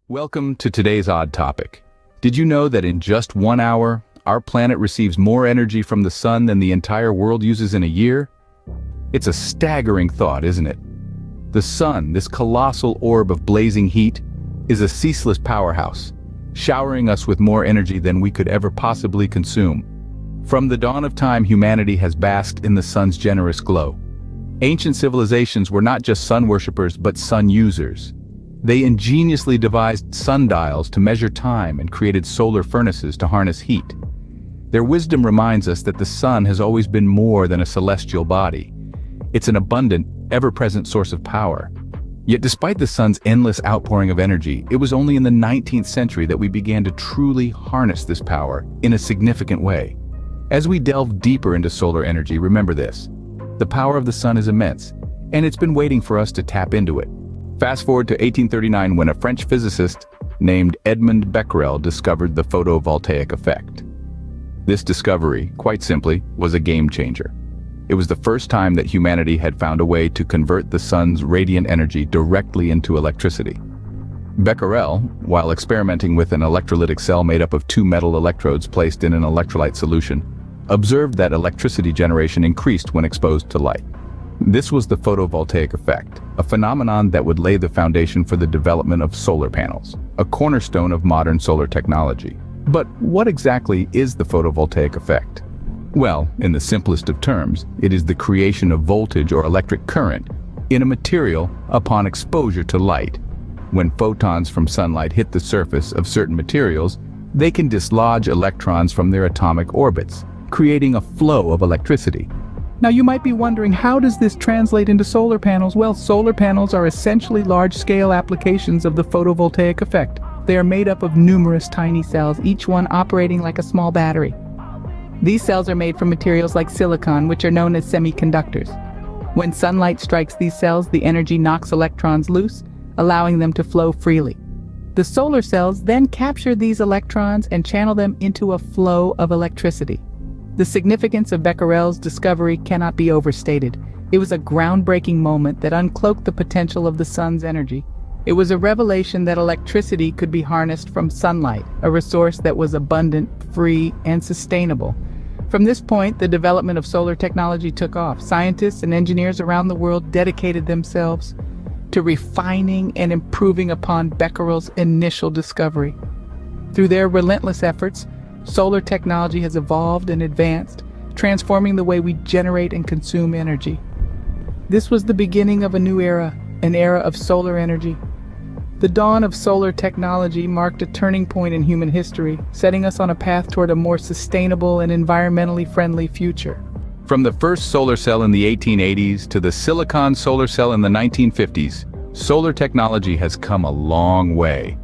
Welcome to today's odd topic. Did you know that in just 1 hour, our planet receives more energy from the sun than the entire world uses in a year? It's a staggering thought, isn't it? The sun, this colossal orb of blazing heat, is a ceaseless powerhouse, showering us with more energy than we could ever possibly consume. From the dawn of time, humanity has basked in the sun's generous glow. Ancient civilizations were not just sun worshippers, but sun users. They ingeniously devised sundials to measure time and created solar furnaces to harness heat. Their wisdom reminds us that the sun has always been more than a celestial body. It's an abundant, ever-present source of power. Yet despite the sun's endless outpouring of energy, it was only in the 19th century that we began to truly harness this power in a significant way. As we delve deeper into solar energy, remember this: the power of the sun is immense, and it's been waiting for us to tap into it. Fast forward to 1839, when a French physicist named Edmond Becquerel discovered the photovoltaic effect. This discovery, quite simply, was a game changer. It was the first time that humanity had found a way to convert the sun's radiant energy directly into electricity. Becquerel, while experimenting with an electrolytic cell made up of 2 metal electrodes placed in an electrolyte solution, observed that electricity generation increased when exposed to light. This was the photovoltaic effect, a phenomenon that would lay the foundation for the development of solar panels, a cornerstone of modern solar technology. But what exactly is the photovoltaic effect? Well, in the simplest of terms, it is the creation of voltage or electric current in a material upon exposure to light. When photons from sunlight hit the surface of certain materials, they can dislodge electrons from their atomic orbits, creating a flow of electricity. Now you might be wondering, how does this translate into solar panels? Well, solar panels are essentially large-scale applications of the photovoltaic effect. They are made up of numerous tiny cells, each one operating like a small battery. These cells are made from materials like silicon, which are known as semiconductors. When sunlight strikes these cells, the energy knocks electrons loose, allowing them to flow freely. The solar cells then capture these electrons and channel them into a flow of electricity. The significance of Becquerel's discovery cannot be overstated. It was a groundbreaking moment that uncloaked the potential of the sun's energy. It was a revelation that electricity could be harnessed from sunlight, a resource that was abundant, free, and sustainable. From this point, the development of solar technology took off. Scientists and engineers around the world dedicated themselves to refining and improving upon Becquerel's initial discovery. Through their relentless efforts, solar technology has evolved and advanced, transforming the way we generate and consume energy. This was the beginning of a new era, an era of solar energy. The dawn of solar technology marked a turning point in human history, setting us on a path toward a more sustainable and environmentally friendly future. From the first solar cell in the 1880s to the silicon solar cell in the 1950s, solar technology has come a long way.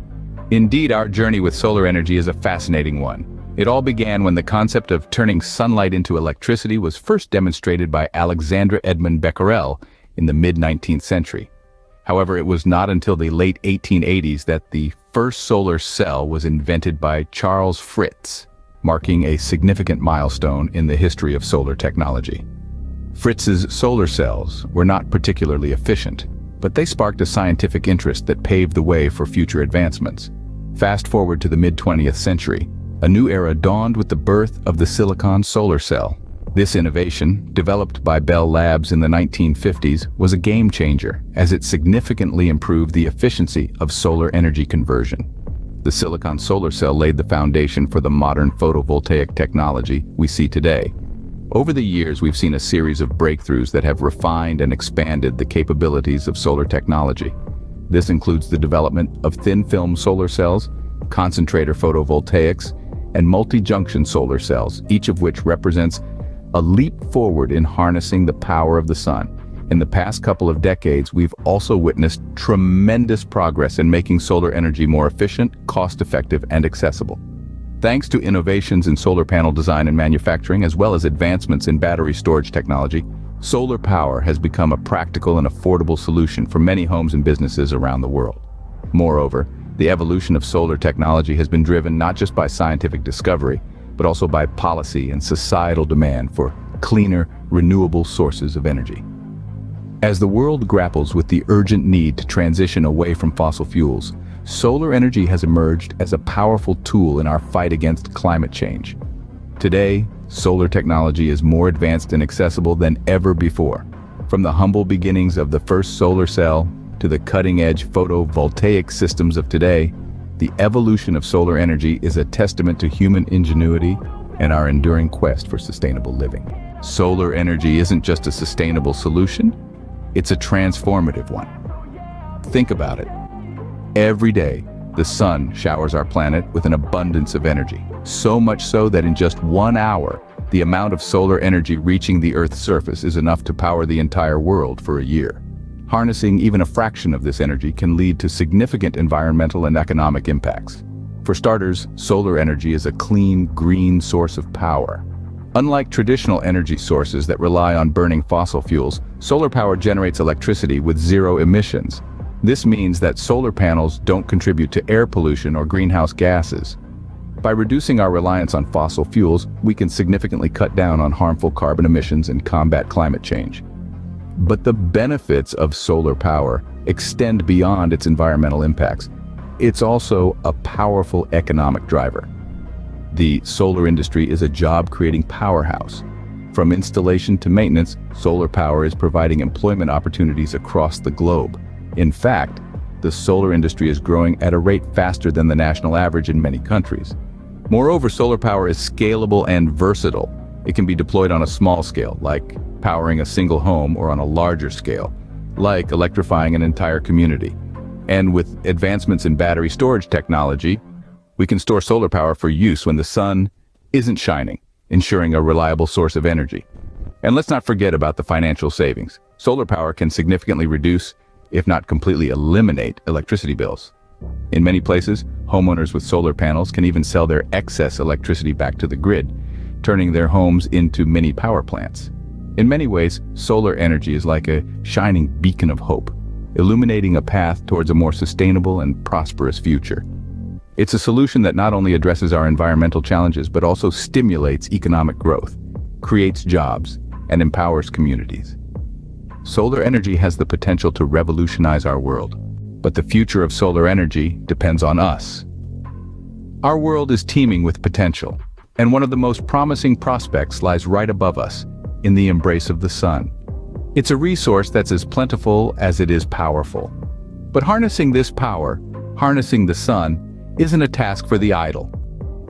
Indeed, our journey with solar energy is a fascinating one. It all began when the concept of turning sunlight into electricity was first demonstrated by Alexandre Edmond Becquerel in the mid-19th century. However, it was not until the late 1880s that the first solar cell was invented by Charles Fritz, marking a significant milestone in the history of solar technology. Fritz's solar cells were not particularly efficient, but they sparked a scientific interest that paved the way for future advancements. Fast forward to the mid-20th century, a new era dawned with the birth of the silicon solar cell. This innovation, developed by Bell Labs in the 1950s, was a game changer as it significantly improved the efficiency of solar energy conversion. The silicon solar cell laid the foundation for the modern photovoltaic technology we see today. Over the years, we've seen a series of breakthroughs that have refined and expanded the capabilities of solar technology. This includes the development of thin-film solar cells, concentrator photovoltaics, and multi-junction solar cells, each of which represents a leap forward in harnessing the power of the sun. In the past couple of decades, we've also witnessed tremendous progress in making solar energy more efficient, cost-effective, and accessible. Thanks to innovations in solar panel design and manufacturing, as well as advancements in battery storage technology, solar power has become a practical and affordable solution for many homes and businesses around the world. Moreover, the evolution of solar technology has been driven not just by scientific discovery, but also by policy and societal demand for cleaner, renewable sources of energy. As the world grapples with the urgent need to transition away from fossil fuels, solar energy has emerged as a powerful tool in our fight against climate change. Today, solar technology is more advanced and accessible than ever before. From the humble beginnings of the first solar cell to the cutting-edge photovoltaic systems of today, the evolution of solar energy is a testament to human ingenuity and our enduring quest for sustainable living. Solar energy isn't just a sustainable solution, it's a transformative one. Think about it. Every day, the sun showers our planet with an abundance of energy. So much so that in just 1 hour, the amount of solar energy reaching the Earth's surface is enough to power the entire world for a year. Harnessing even a fraction of this energy can lead to significant environmental and economic impacts. For starters, solar energy is a clean, green source of power. Unlike traditional energy sources that rely on burning fossil fuels, solar power generates electricity with zero emissions. This means that solar panels don't contribute to air pollution or greenhouse gases. By reducing our reliance on fossil fuels, we can significantly cut down on harmful carbon emissions and combat climate change. But the benefits of solar power extend beyond its environmental impacts. It's also a powerful economic driver. The solar industry is a job-creating powerhouse. From installation to maintenance, solar power is providing employment opportunities across the globe. In fact, the solar industry is growing at a rate faster than the national average in many countries. Moreover, solar power is scalable and versatile. It can be deployed on a small scale, like powering a single home, or on a larger scale, like electrifying an entire community. And with advancements in battery storage technology, we can store solar power for use when the sun isn't shining, ensuring a reliable source of energy. And let's not forget about the financial savings. Solar power can significantly reduce, if not completely eliminate, electricity bills. In many places, homeowners with solar panels can even sell their excess electricity back to the grid, turning their homes into mini power plants. In many ways, solar energy is like a shining beacon of hope, illuminating a path towards a more sustainable and prosperous future. It's a solution that not only addresses our environmental challenges, but also stimulates economic growth, creates jobs, and empowers communities. Solar energy has the potential to revolutionize our world, but the future of solar energy depends on us. Our world is teeming with potential, and one of the most promising prospects lies right above us, in the embrace of the sun. It's a resource that's as plentiful as it is powerful. But harnessing this power, harnessing the sun, isn't a task for the idle.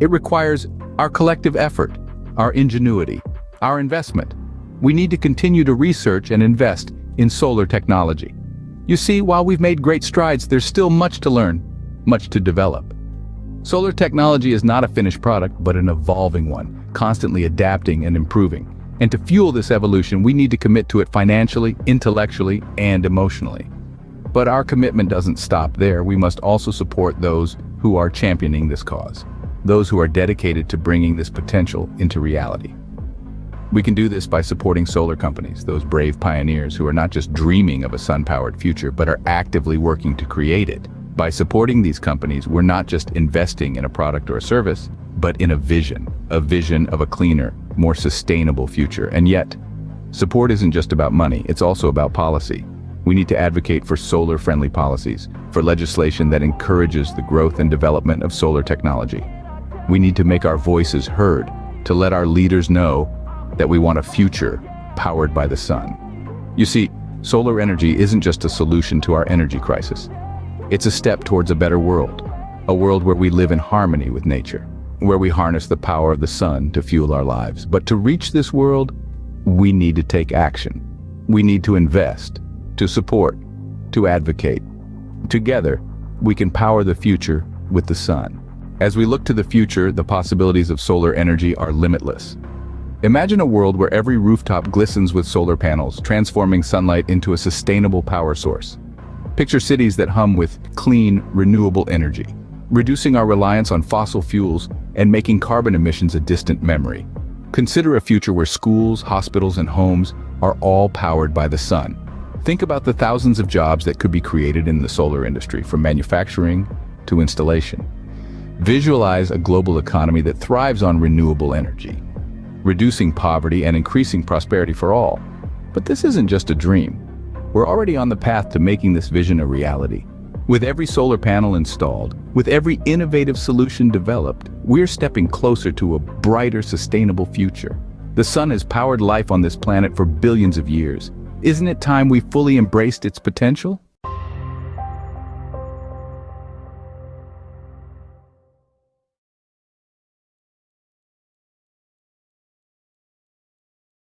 It requires our collective effort, our ingenuity, our investment. We need to continue to research and invest in solar technology. You see, while we've made great strides, there's still much to learn, much to develop. Solar technology is not a finished product, but an evolving one, constantly adapting and improving. And to fuel this evolution, we need to commit to it financially, intellectually, and emotionally. But our commitment doesn't stop there. We must also support those who are championing this cause, those who are dedicated to bringing this potential into reality. We can do this by supporting solar companies, those brave pioneers who are not just dreaming of a sun-powered future, but are actively working to create it. By supporting these companies, we're not just investing in a product or a service, but in a vision of a cleaner, more sustainable future. And yet, support isn't just about money, it's also about policy. We need to advocate for solar-friendly policies, for legislation that encourages the growth and development of solar technology. We need to make our voices heard, to let our leaders know that we want a future powered by the sun. You see, solar energy isn't just a solution to our energy crisis. It's a step towards a better world, a world where we live in harmony with nature, where we harness the power of the sun to fuel our lives. But to reach this world, we need to take action. We need to invest, to support, to advocate. Together, we can power the future with the sun. As we look to the future, the possibilities of solar energy are limitless. Imagine a world where every rooftop glistens with solar panels, transforming sunlight into a sustainable power source. Picture cities that hum with clean, renewable energy, reducing our reliance on fossil fuels and making carbon emissions a distant memory. Consider a future where schools, hospitals, and homes are all powered by the sun. Think about the thousands of jobs that could be created in the solar industry, from manufacturing to installation. Visualize a global economy that thrives on renewable energy, reducing poverty and increasing prosperity for all. But this isn't just a dream. We're already on the path to making this vision a reality. With every solar panel installed, with every innovative solution developed, we're stepping closer to a brighter, sustainable future. The sun has powered life on this planet for billions of years. Isn't it time we fully embraced its potential?